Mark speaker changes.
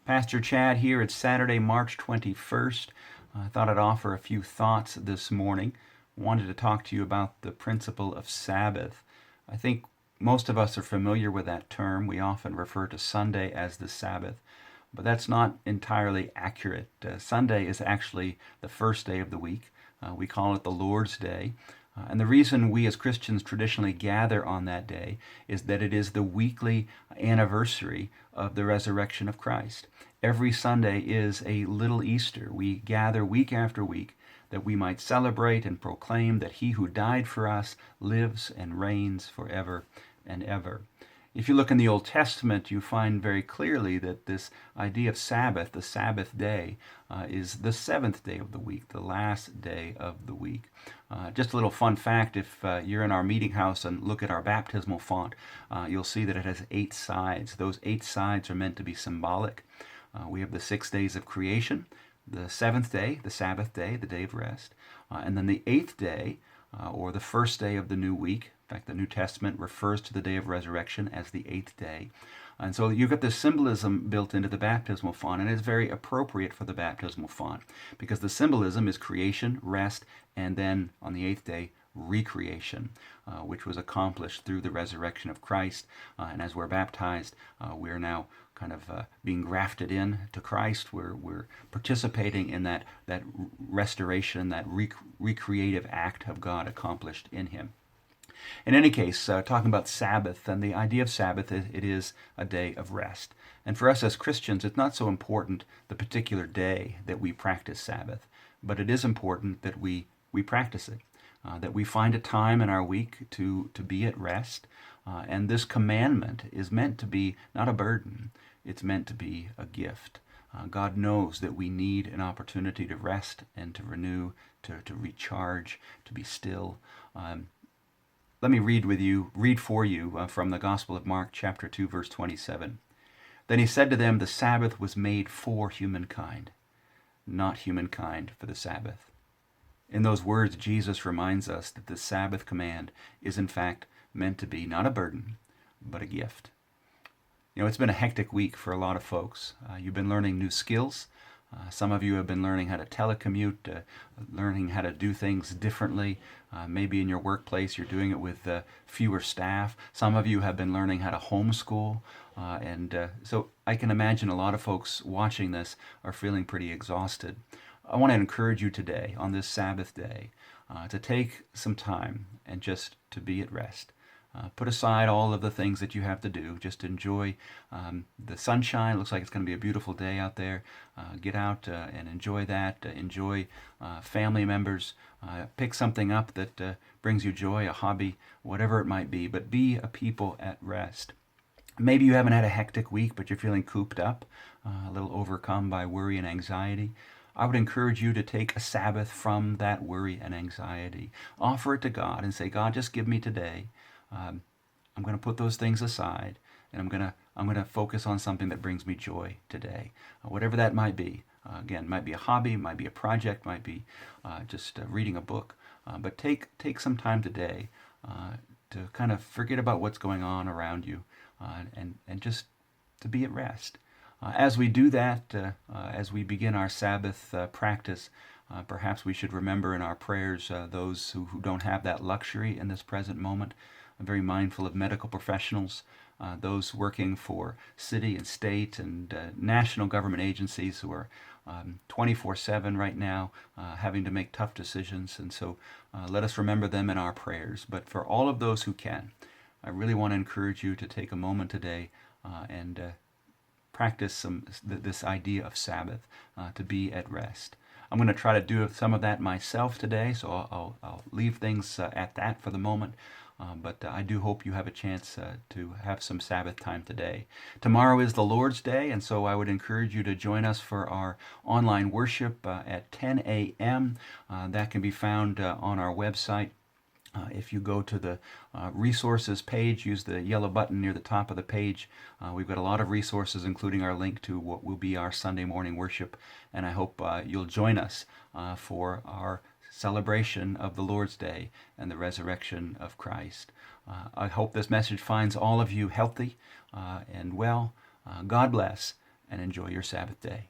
Speaker 1: Pastor Chad here. It's Saturday, March 21st. I thought I'd offer a few thoughts this morning. Wanted to talk to you about the principle of Sabbath. I think most of us are familiar with that term. We often refer to Sunday as the Sabbath, but that's not entirely accurate. Sunday is actually the first day of the week. We call it the Lord's Day. And the reason we as Christians traditionally gather on that day is that it is the weekly anniversary of the resurrection of Christ. Every Sunday is a little Easter. We gather week after week that we might celebrate and proclaim that he who died for us lives and reigns forever and ever. If you look in the Old Testament, you find very clearly that this idea of Sabbath, the Sabbath day, is the seventh day of the week, the last day of the week. Just a little fun fact, if you're in our meeting house and look at our baptismal font, you'll see that it has 8 sides. Those 8 sides are meant to be symbolic. We have the 6 days of creation, the seventh day, the Sabbath day, the day of rest, and then the 8th day, or the first day of the new week. In fact, the New Testament refers to the day of resurrection as the 8th day. And so you've got this symbolism built into the baptismal font, and it's very appropriate for the baptismal font because the symbolism is creation, rest, and then on the 8th day, recreation, which was accomplished through the resurrection of Christ. And as we're baptized, we're now kind of being grafted in to Christ. We're participating in that restoration, that recreative act of God accomplished in him. In any case, talking about Sabbath and the idea of Sabbath, it is a day of rest. And for us as Christians, it's not so important the particular day that we practice Sabbath, but it is important that we practice it, that we find a time in our week to be at rest. And this commandment is meant to be not a burden, it's meant to be a gift. God knows that we need an opportunity to rest and to renew, to recharge, to be still. Let me read for you from the Gospel of Mark, chapter 2, verse 27. Then he said to them, the Sabbath was made for humankind, not humankind for the Sabbath. In those words, Jesus reminds us that the Sabbath command is in fact meant to be not a burden, but a gift. You know, it's been a hectic week for a lot of folks. You've been learning new skills. Some of you have been learning how to telecommute, learning how to do things differently. Maybe in your workplace you're doing it with fewer staff. Some of you have been learning how to homeschool. So I can imagine a lot of folks watching this are feeling pretty exhausted. I want to encourage you today, on this Sabbath day, to take some time and just to be at rest. Put aside all of the things that you have to do. Just enjoy the sunshine. It looks like it's going to be a beautiful day out there. Get out and enjoy that. Enjoy family members. Pick something up that brings you joy, a hobby, whatever it might be. But be a people at rest. Maybe you haven't had a hectic week, but you're feeling cooped up, a little overcome by worry and anxiety. I would encourage you to take a Sabbath from that worry and anxiety. Offer it to God and say, God, just give me today. I'm going to put those things aside, and I'm going to focus on something that brings me joy today, whatever that might be. Again, might be a hobby, might be a project, might be just reading a book. But take some time today to kind of forget about what's going on around you, and just to be at rest. As we do that, as we begin our Sabbath practice, perhaps we should remember in our prayers those who don't have that luxury in this present moment. I'm very mindful of medical professionals, those working for city and state and national government agencies who are 24/7 right now, having to make tough decisions. And so let us remember them in our prayers. But for all of those who can, I really want to encourage you to take a moment today and practice this idea of Sabbath, to be at rest. I'm going to try to do some of that myself today, so I'll leave things at that for the moment. But I do hope you have a chance to have some Sabbath time today. Tomorrow is the Lord's Day, and so I would encourage you to join us for our online worship at 10 a.m. That can be found on our website. If you go to the resources page, use the yellow button near the top of the page. We've got a lot of resources, including our link to what will be our Sunday morning worship. And I hope you'll join us for our celebration of the Lord's Day and the resurrection of Christ. I hope this message finds all of you healthy and well. God bless, and enjoy your Sabbath day.